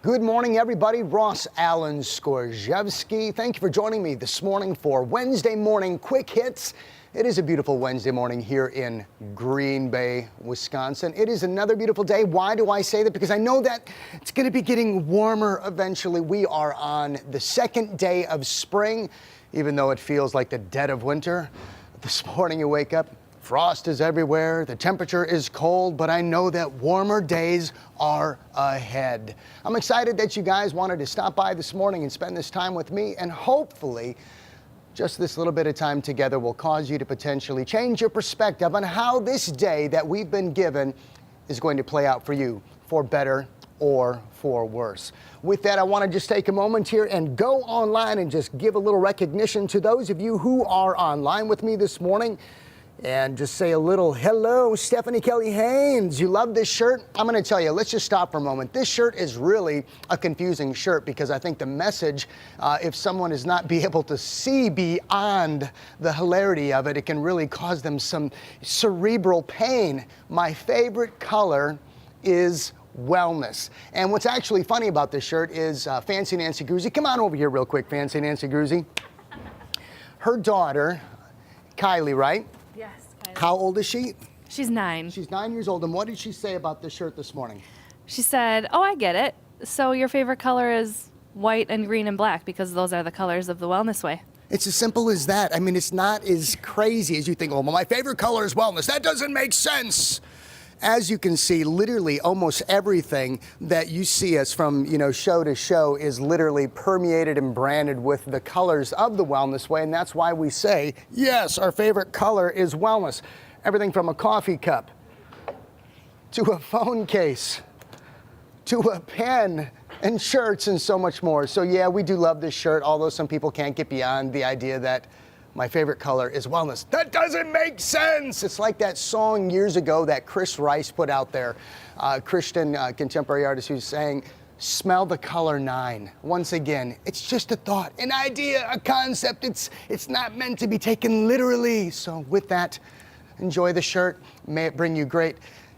Good morning, everybody. Ross Allen Skorzewski. Thank you for joining me this morning for Wednesday Morning Quick Hits. It is a beautiful Wednesday morning here in Green Bay, Wisconsin. It is another beautiful day. Why do I say that? Because I know that it's going to be getting warmer eventually. We are on the second day of spring, even though it feels like the dead of winter. This morning you wake up, frost is everywhere, the temperature is cold, but I know that warmer days are ahead. I'm excited that you guys wanted to stop by this morning and spend this time with me, and hopefully just this little bit of time together will cause you to potentially change your perspective on how this day that we've been given is going to play out for you, for better or for worse. With that, I want to just take a moment here and go online and just give a little recognition to those of you who are online with me this morning. And just say a little hello, Stephanie Kelly Haynes. You love this shirt? I'm going to tell you, let's just stop for a moment. This shirt is really a confusing shirt because I think the message, if someone is not be able to see beyond the hilarity of it, it can really cause them some cerebral pain. My favorite color is wellness. And what's actually funny about this shirt is Fancy Nancy Gruzy. Come on over here real quick, Fancy Nancy Gruzy. Her daughter, Kylie, right? Yes, Kylie. How old is she? She's 9. She's 9 years old. And what did she say about this shirt this morning? She said, "Oh, I get it. So your favorite color is white and green and black because those are the colors of the wellness way." It's as simple as that. I mean, it's not as crazy as you think. Oh, well, my favorite color is wellness. That doesn't make sense. As you can see, literally almost everything that you see us from, show to show is literally permeated and branded with the colors of the wellness way. And that's why we say, yes, our favorite color is wellness. Everything from a coffee cup to a phone case to a pen and shirts and so much more. So yeah, we do love this shirt, although some people can't get beyond the idea that my favorite color is wellness. That doesn't make sense. It's like that song years ago that Chris Rice put out there, Christian contemporary artist who's saying, smell the color 9. Once again, it's just a thought, an idea, a concept. It's not meant to be taken literally. So with that, enjoy the shirt. May it bring you great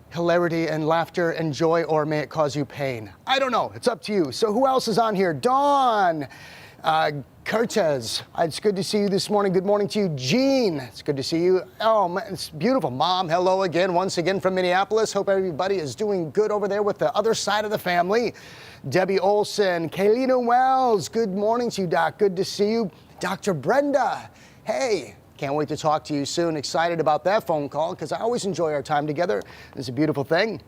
hilarity and laughter and joy, or may it cause you pain. I don't know. It's up to you. So who else is on here? Dawn. Cortez, it's good to see you this morning. Good morning to you. Jean, it's good to see you. Oh, man, it's beautiful. Mom, hello again, once again from Minneapolis. Hope everybody is doing good over there with the other side of the family. Debbie Olson, Kaylina Wells, good morning to you, Doc. Good to see you. Dr. Brenda, hey. Can't wait to talk to you soon. Excited about that phone call because I always enjoy our time together. It's a beautiful thing.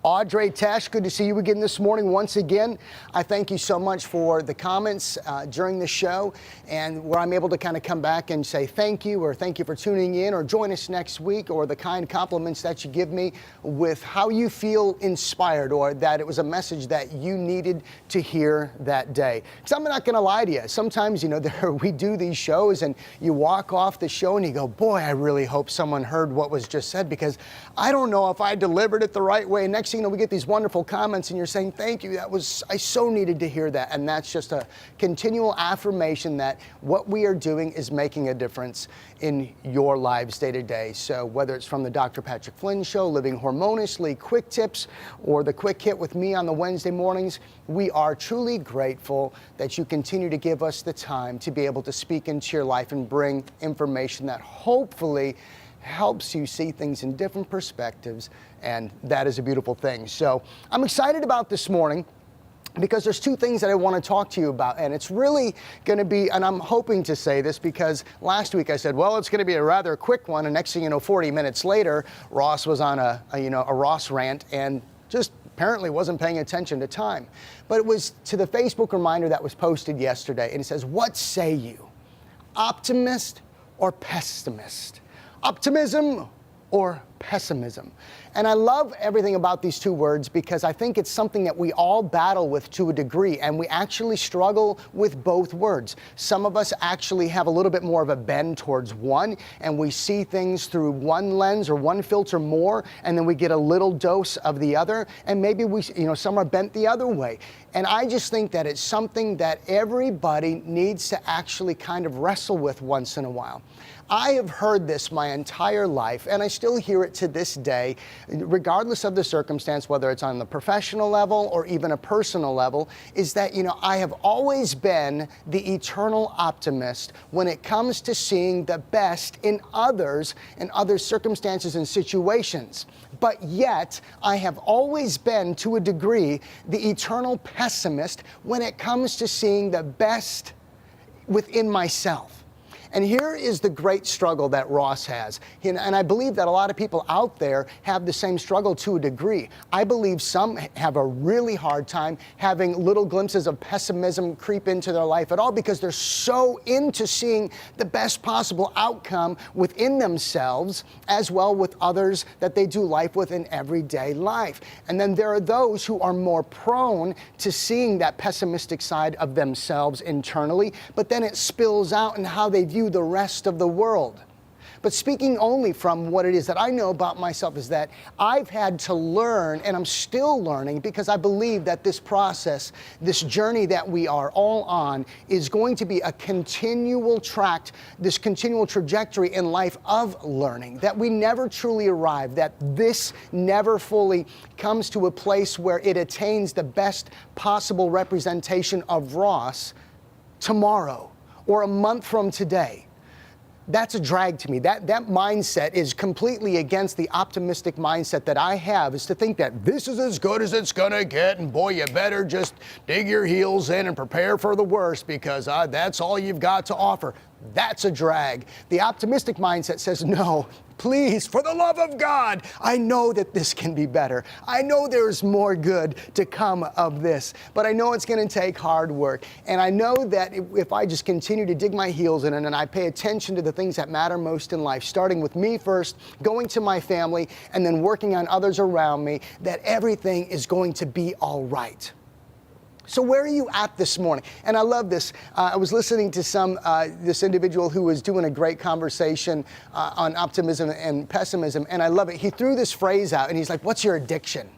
Audrey Tesh, good to see you again this morning. Once again, I thank you so much for the comments during the show and where I'm able to kind of come back and say thank you or thank you for tuning in or join us next week, or the kind compliments that you give me with how you feel inspired or that it was a message that you needed to hear that day. Because I'm not going to lie to you. Sometimes, we do these shows and you walk off the show and you go, boy, I really hope someone heard what was just said because I don't know if I delivered it the right way. Next thing you know, we get these wonderful comments and you're saying, thank you, I so needed to hear that. And that's just a continual affirmation that what we are doing is making a difference in your lives day to day. So whether it's from the Dr. Patrick Flynn Show, Living Hormoniously, Quick Tips, or the Quick Hit with me on the Wednesday mornings, we are truly grateful that you continue to give us the time to be able to speak into your life and bring information that hopefully helps you see things in different perspectives, and that is a beautiful thing. So I'm excited about this morning because there's two things that I want to talk to you about, and it's really going to be, and I'm hoping to say this because last week I said, well, it's going to be a rather quick one, and next thing you know, 40 minutes later, Ross was on a Ross rant and just apparently wasn't paying attention to time. But it was to the Facebook reminder that was posted yesterday, and it says, what say you? Optimist or pessimist? Optimism or pessimism? And I love everything about these two words because I think it's something that we all battle with to a degree, and we actually struggle with both words. Some of us actually have a little bit more of a bend towards one, and we see things through one lens or one filter more, and then we get a little dose of the other, and maybe some are bent the other way. And I just think that it's something that everybody needs to actually kind of wrestle with once in a while. I have heard this my entire life, and I still hear it to this day, regardless of the circumstance, whether it's on the professional level or even a personal level, is that, I have always been the eternal optimist when it comes to seeing the best in others and other circumstances and situations. But yet, I have always been, to a degree, the eternal pessimist when it comes to seeing the best within myself. And here is the great struggle that Ross has. And I believe that a lot of people out there have the same struggle to a degree. I believe some have a really hard time having little glimpses of pessimism creep into their life at all because they're so into seeing the best possible outcome within themselves as well with others that they do life with in everyday life. And then there are those who are more prone to seeing that pessimistic side of themselves internally, but then it spills out in how they view the rest of the world. But speaking only from what it is that I know about myself is that I've had to learn, and I'm still learning, because I believe that this process, this journey that we are all on, is going to be a continual track, this continual trajectory in life of learning, that we never truly arrive, that this never fully comes to a place where it attains the best possible representation of Ross tomorrow or a month from today. That's a drag to me. That mindset is completely against the optimistic mindset that I have, is to think that this is as good as it's gonna get, and boy, you better just dig your heels in and prepare for the worst because that's all you've got to offer. That's a drag. The optimistic mindset says, no, please, for the love of God, I know that this can be better. I know there's more good to come of this, but I know it's going to take hard work. And I know that if I just continue to dig my heels in and I pay attention to the things that matter most in life, starting with me first, going to my family, and then working on others around me, that everything is going to be all right. So where are you at this morning? And I love this. I was listening to this individual who was doing a great conversation on optimism and pessimism, and I love it. He threw this phrase out, and he's like, what's your addiction?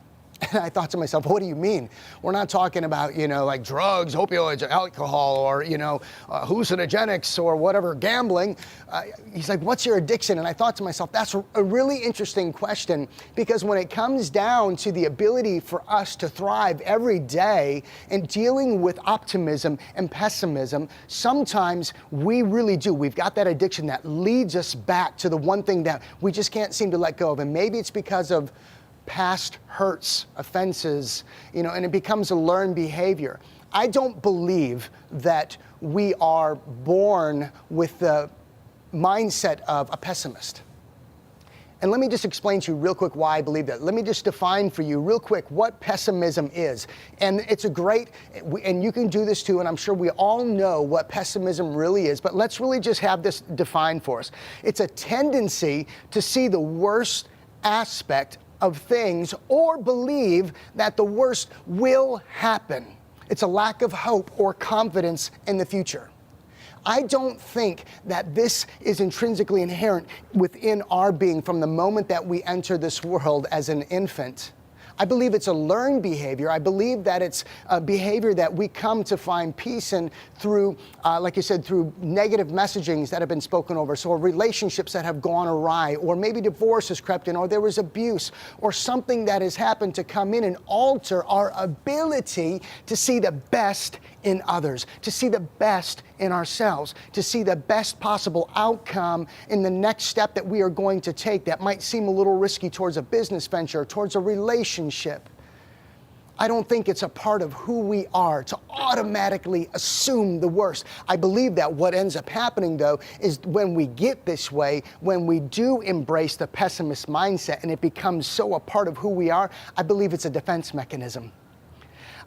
And I thought to myself, what do you mean? We're not talking about, like drugs, opioids, or alcohol, or, hallucinogenics, or whatever, gambling. He's like, what's your addiction? And I thought to myself, that's a really interesting question, because when it comes down to the ability for us to thrive every day in dealing with optimism and pessimism, sometimes we really do. We've got that addiction that leads us back to the one thing that we just can't seem to let go of. And maybe it's because of past hurts, offenses, and it becomes a learned behavior. I don't believe that we are born with the mindset of a pessimist. And let me just explain to you real quick why I believe that. Let me just define for you real quick what pessimism is. And it's and you can do this too, and I'm sure we all know what pessimism really is, but let's really just have this defined for us. It's a tendency to see the worst aspect of things or believe that the worst will happen. It's a lack of hope or confidence in the future. I don't think that this is intrinsically inherent within our being from the moment that we enter this world as an infant. I believe it's a learned behavior. I believe that it's a behavior that we come to find peace in through, like you said, through negative messagings that have been spoken over, so relationships that have gone awry, or maybe divorce has crept in, or there was abuse, or something that has happened to come in and alter our ability to see the best in others, to see the best in ourselves, to see the best possible outcome in the next step that we are going to take that might seem a little risky towards a business venture, towards a relationship. I don't think it's a part of who we are to automatically assume the worst. I believe that what ends up happening, though, is when we get this way, when we do embrace the pessimist mindset and it becomes so a part of who we are, I believe it's a defense mechanism.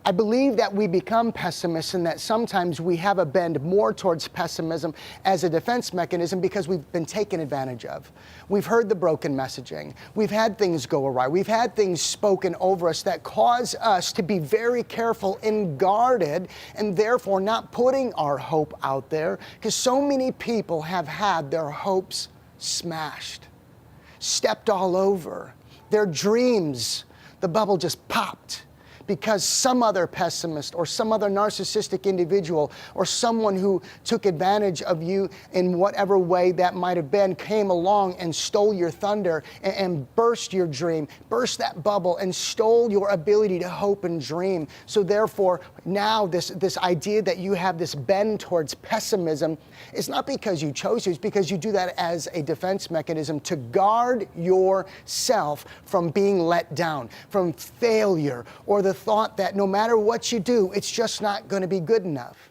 I believe that we become pessimists and that sometimes we have a bend more towards pessimism as a defense mechanism because we've been taken advantage of. We've heard the broken messaging. We've had things go awry. We've had things spoken over us that cause us to be very careful and guarded and therefore not putting our hope out there because so many people have had their hopes smashed, stepped all over, their dreams, the bubble just popped. because some other pessimist or some other narcissistic individual or someone who took advantage of you in whatever way that might have been came along and stole your thunder and burst your dream, burst that bubble and stole your ability to hope and dream. So therefore, now this idea that you have this bend towards pessimism is not because you chose to, it's because you do that as a defense mechanism to guard yourself from being let down, from failure, or the thought that no matter what you do, it's just not going to be good enough.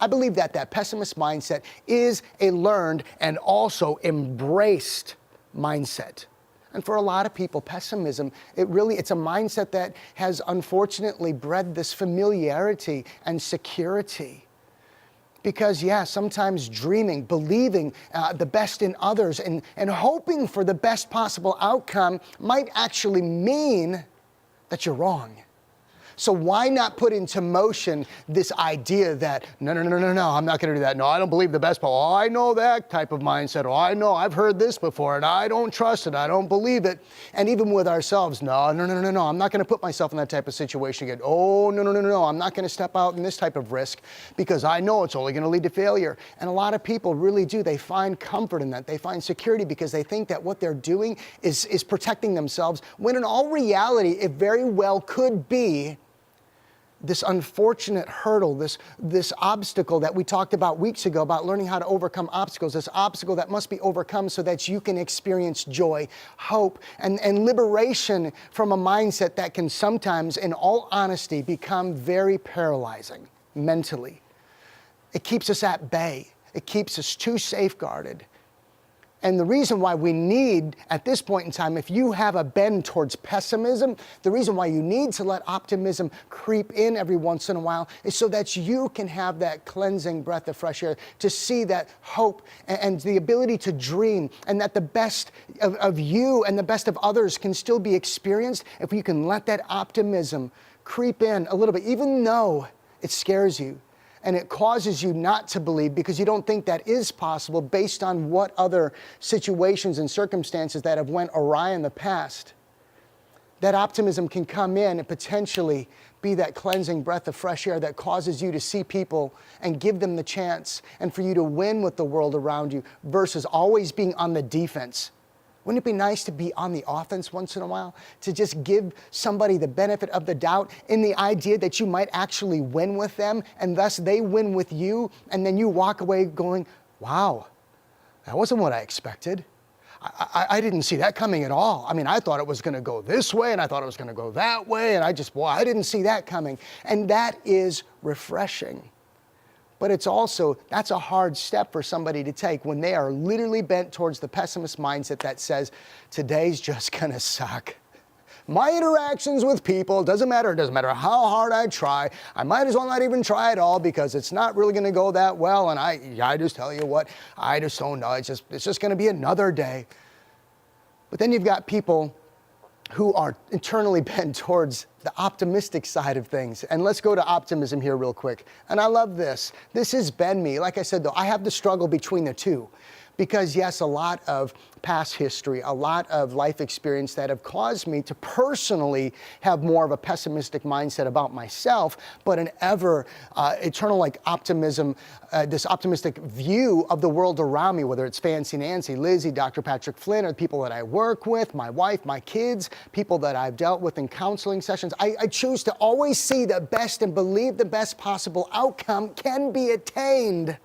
I believe that pessimist mindset is a learned and also embraced mindset. And for a lot of people, pessimism, it's a mindset that has unfortunately bred this familiarity and security. Because, sometimes dreaming, believing the best in others and hoping for the best possible outcome might actually mean that you're wrong. So why not put into motion this idea that, no, I'm not going to do that. No, I don't believe the best. Oh, I know that type of mindset. Oh, I know, I've heard this before, and I don't trust it. I don't believe it. And even with ourselves, no, I'm not going to put myself in that type of situation again. Oh, no, I'm not going to step out in this type of risk because I know it's only going to lead to failure. And a lot of people really do. They find comfort in that. They find security because they think that what they're doing is protecting themselves, when in all reality, it very well could be this unfortunate hurdle, this obstacle that we talked about weeks ago about learning how to overcome obstacles, this obstacle that must be overcome so that you can experience joy, hope, and liberation from a mindset that can sometimes, in all honesty, become very paralyzing mentally. It keeps us at bay. It keeps us too safeguarded. And the reason why we need, at this point in time, if you have a bend towards pessimism, the reason why you need to let optimism creep in every once in a while is so that you can have that cleansing breath of fresh air, to see that hope and the ability to dream, and that the best of you and the best of others can still be experienced if you can let that optimism creep in a little bit, even though it scares you. And it causes you not to believe because you don't think that is possible based on what other situations and circumstances that have went awry in the past. That optimism can come in and potentially be that cleansing breath of fresh air that causes you to see people and give them the chance and for you to win with the world around you versus always being on the defense. Wouldn't it be nice to be on the offense once in a while? To just give somebody the benefit of the doubt in the idea that you might actually win with them and thus they win with you, and then you walk away going, wow, that wasn't what I expected. I didn't see that coming at all. I mean, I thought it was going to go this way and I thought it was going to go that way, and I didn't see that coming. And that is refreshing. But that's a hard step for somebody to take when they are literally bent towards the pessimist mindset that says, today's just gonna suck. My interactions with people, it doesn't matter how hard I try, I might as well not even try at all because it's not really gonna go that well, and I just tell you what, I just don't know, it's just gonna be another day. But then you've got people who are internally bent towards the optimistic side of things. And let's go to optimism here real quick. And I love this. This has been me. Like I said, though, I have the struggle between the two. Because yes, a lot of past history, a lot of life experience that have caused me to personally have more of a pessimistic mindset about myself, but an eternal optimism, this optimistic view of the world around me, whether it's Fancy Nancy, Lizzie, Dr. Patrick Flynn, or the people that I work with, my wife, my kids, people that I've dealt with in counseling sessions. I choose to always see the best and believe the best possible outcome can be attained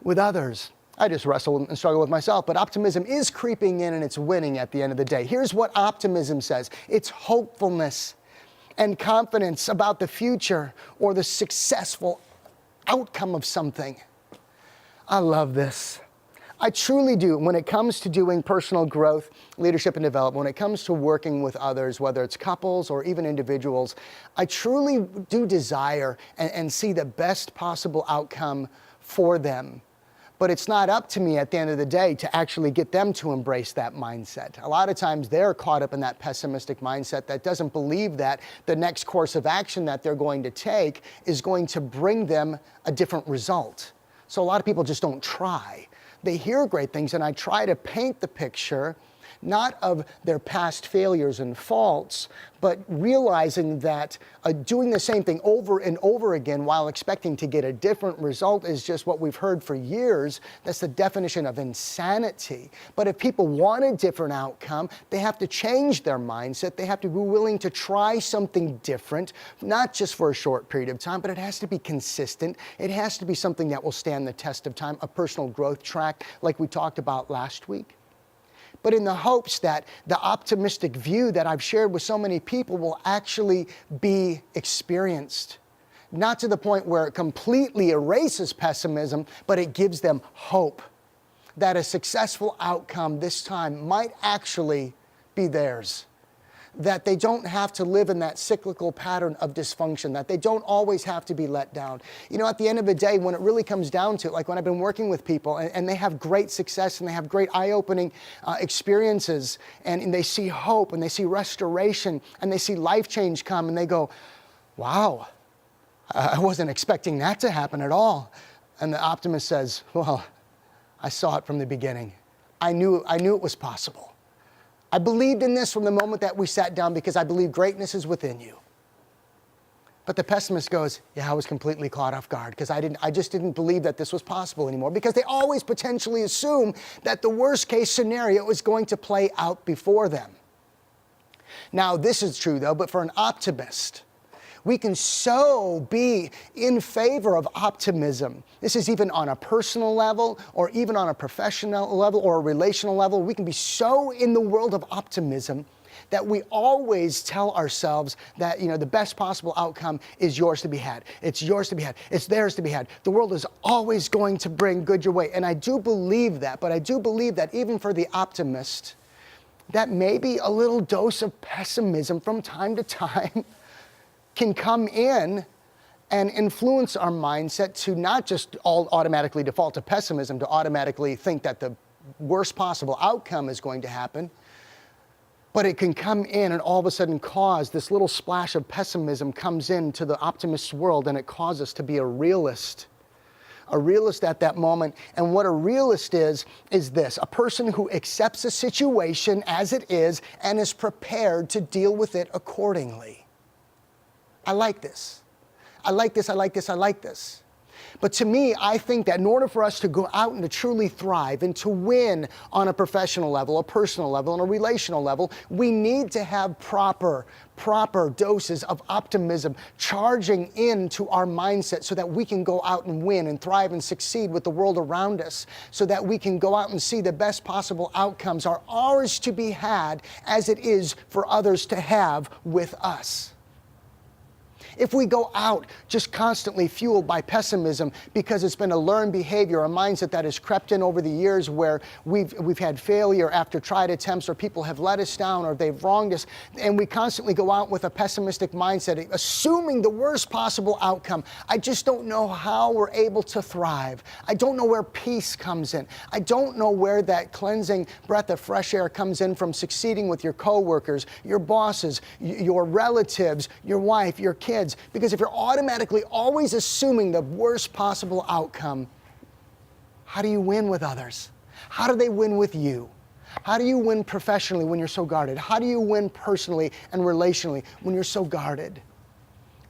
with others. I just wrestle and struggle with myself, but optimism is creeping in and it's winning at the end of the day. Here's what optimism says. It's hopefulness and confidence about the future or the successful outcome of something. I love this. I truly do. When it comes to doing personal growth, leadership and development, when it comes to working with others, whether it's couples or even individuals, I truly do desire and see the best possible outcome for them. But it's not up to me at the end of the day to actually get them to embrace that mindset. A lot of times they're caught up in that pessimistic mindset that doesn't believe that the next course of action that they're going to take is going to bring them a different result. So a lot of people just don't try. They hear great things, and I try to paint the picture not of their past failures and faults, but realizing that doing the same thing over and over again while expecting to get a different result is just what we've heard for years. That's the definition of insanity. But if people want a different outcome, they have to change their mindset. They have to be willing to try something different, not just for a short period of time, but it has to be consistent. It has to be something that will stand the test of time, a personal growth track like we talked about last week. But in the hopes that the optimistic view that I've shared with so many people will actually be experienced. Not to the point where it completely erases pessimism, but it gives them hope that a successful outcome this time might actually be theirs. That they don't have to live in that cyclical pattern of dysfunction, that they don't always have to be let down. You know, at the end of the day, when it really comes down to it, like when I've been working with people and they have great success and they have great eye-opening experiences and they see hope and they see restoration and they see life change come and they go, wow, I wasn't expecting that to happen at all. And the optimist says, well, I saw it from the beginning. I knew it was possible. I believed in this from the moment that we sat down because I believe greatness is within you. But the pessimist goes, yeah, I was completely caught off guard because I just didn't believe that this was possible anymore, because they always potentially assume that the worst case scenario is going to play out before them. Now, this is true though, but for an optimist, we can so be in favor of optimism. This is even on a personal level or even on a professional level or a relational level. We can be so in the world of optimism that we always tell ourselves that, you know, the best possible outcome is yours to be had. It's yours to be had. It's theirs to be had. The world is always going to bring good your way. And I do believe that, but I do believe that even for the optimist, that maybe a little dose of pessimism from time to time can come in and influence our mindset to not just all automatically default to pessimism, to automatically think that the worst possible outcome is going to happen, but it can come in and all of a sudden cause this little splash of pessimism comes into the optimist's world, and it causes us to be a realist at that moment. And what a realist is this: a person who accepts a situation as it is and is prepared to deal with it accordingly. I like this. I like this, I like this, I like this. But to me, I think that in order for us to go out and to truly thrive and to win on a professional level, a personal level, and a relational level, we need to have proper doses of optimism charging into our mindset so that we can go out and win and thrive and succeed with the world around us, so that we can go out and see the best possible outcomes are ours to be had as it is for others to have with us. If we go out just constantly fueled by pessimism because it's been a learned behavior, a mindset that has crept in over the years where we've had failure after tried attempts, or people have let us down or they've wronged us, and we constantly go out with a pessimistic mindset, assuming the worst possible outcome, I just don't know how we're able to thrive. I don't know where peace comes in. I don't know where that cleansing breath of fresh air comes in from succeeding with your coworkers, your bosses, your relatives, your wife, your kids. Because if you're automatically always assuming the worst possible outcome, how do you win with others? How do they win with you? How do you win professionally when you're so guarded? How do you win personally and relationally when you're so guarded?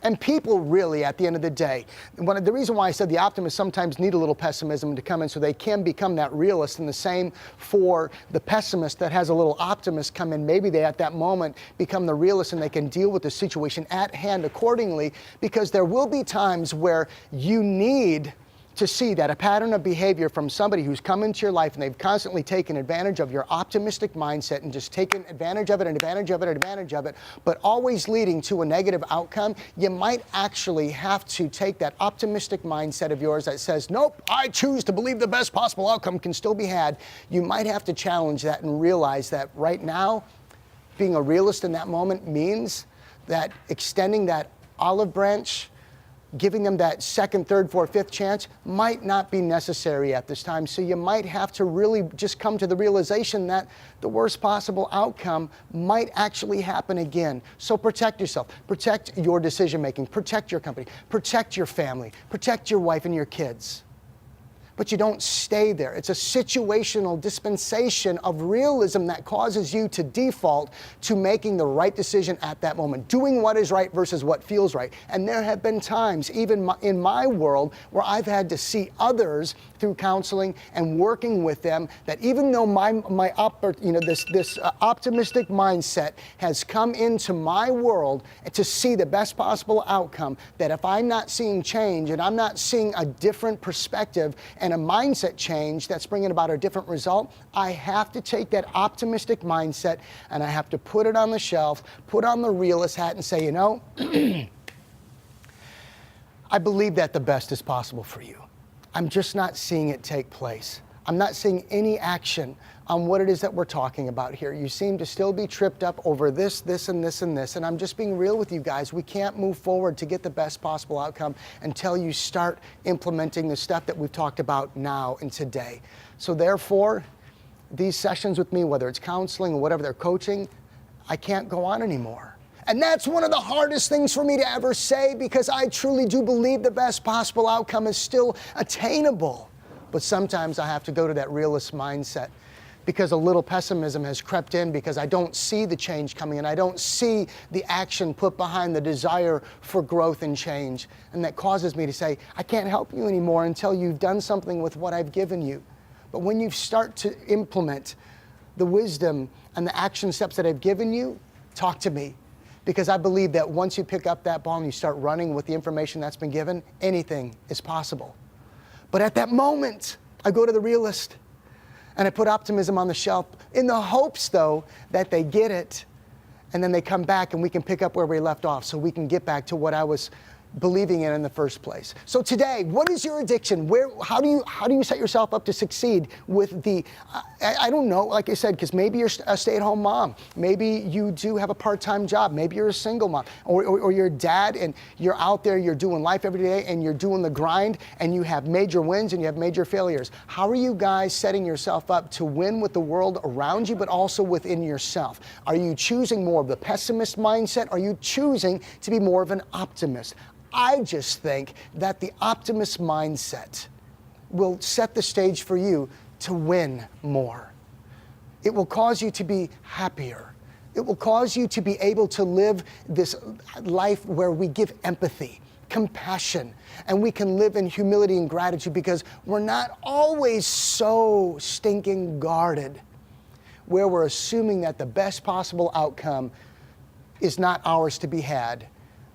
And people really, at the end of the day, the reason why I said the optimists sometimes need a little pessimism to come in so they can become that realist, and the same for the pessimist that has a little optimist come in. Maybe they at that moment become the realist and they can deal with the situation at hand accordingly, because there will be times where you need to see that a pattern of behavior from somebody who's come into your life and they've constantly taken advantage of your optimistic mindset and just taken advantage of it and advantage of it and advantage of it, but always leading to a negative outcome. You might actually have to take that optimistic mindset of yours that says, nope, I choose to believe the best possible outcome can still be had. You might have to challenge that and realize that right now, being a realist in that moment means that extending that olive branch, giving them that second, third, fourth, fifth chance might not be necessary at this time. So you might have to really just come to the realization that the worst possible outcome might actually happen again. So protect yourself, protect your decision making, protect your company, protect your family, protect your wife and your kids. but you don't stay there. It's a situational dispensation of realism that causes you to default to making the right decision at that moment, doing what is right versus what feels right. And there have been times, even in my world, where I've had to see others through counseling and working with them, that even though this optimistic mindset has come into my world to see the best possible outcome, that if I'm not seeing change and I'm not seeing a different perspective and a mindset change that's bringing about a different result, I have to take that optimistic mindset and I have to put it on the shelf, put on the realist hat and say, you know, I believe that the best is possible for you. I'm just not seeing it take place. I'm not seeing any action on what it is that we're talking about here. You seem to still be tripped up over this, this, and this, and this. And I'm just being real with you guys. We can't move forward to get the best possible outcome until you start implementing the stuff that we've talked about now and today. So therefore, these sessions with me, whether it's counseling or whatever they're coaching, I can't go on anymore. And that's one of the hardest things for me to ever say, because I truly do believe the best possible outcome is still attainable. But sometimes I have to go to that realist mindset because a little pessimism has crept in, because I don't see the change coming and I don't see the action put behind the desire for growth and change. And that causes me to say, I can't help you anymore until you've done something with what I've given you. But when you start to implement the wisdom and the action steps that I've given you, talk to me. Because I believe that once you pick up that ball and you start running with the information that's been given, anything is possible. But at that moment, I go to the realist and I put optimism on the shelf in the hopes, though, that they get it and then they come back and we can pick up where we left off so we can get back to what I was believing in the first place. So today, what is your addiction? How do you set yourself up to succeed with the, I don't know, like I said, because maybe you're a stay-at-home mom. Maybe you do have a part-time job. Maybe you're a single mom, or you're a dad and you're out there, you're doing life every day and you're doing the grind and you have major wins and you have major failures. How are you guys setting yourself up to win with the world around you, but also within yourself? Are you choosing more of the pessimist mindset? Are you choosing to be more of an optimist? I just think that the optimist mindset will set the stage for you to win more. It will cause you to be happier. It will cause you to be able to live this life where we give empathy, compassion, and we can live in humility and gratitude, because we're not always so stinking guarded, where we're assuming that the best possible outcome is not ours to be had,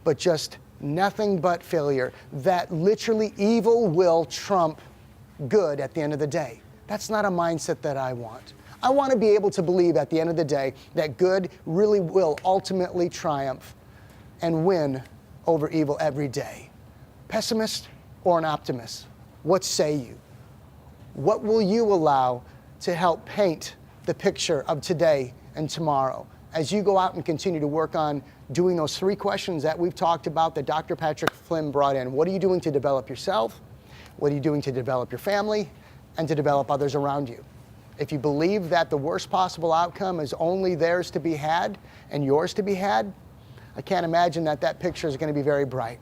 but just nothing but failure, that literally evil will trump good at the end of the day. That's not a mindset that I want. I want to be able to believe at the end of the day that good really will ultimately triumph and win over evil every day. Pessimist or an optimist? What say you? What will you allow to help paint the picture of today and tomorrow as you go out and continue to work on doing those 3 questions that we've talked about, that Dr. Patrick Flynn brought in? What are you doing to develop yourself? What are you doing to develop your family and to develop others around you? If you believe that the worst possible outcome is only theirs to be had and yours to be had, I can't imagine that that picture is going to be very bright.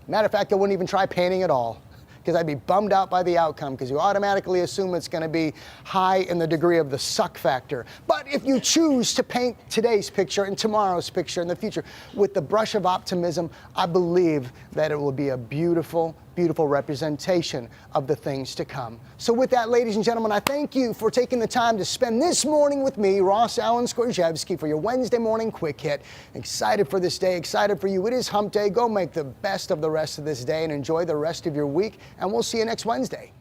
Matter of fact, I wouldn't even try painting at all, because I'd be bummed out by the outcome, because you automatically assume it's going to be high in the degree of the suck factor. But if you choose to paint today's picture and tomorrow's picture and the future with the brush of optimism, I believe that it will be a beautiful, beautiful representation of the things to come. So with that, ladies and gentlemen, I thank you for taking the time to spend this morning with me, Ross Allen Skorzewski, for your Wednesday morning quick hit. Excited for this day, excited for you. It is hump day. Go make the best of the rest of this day and enjoy the rest of your week, and we'll see you next Wednesday.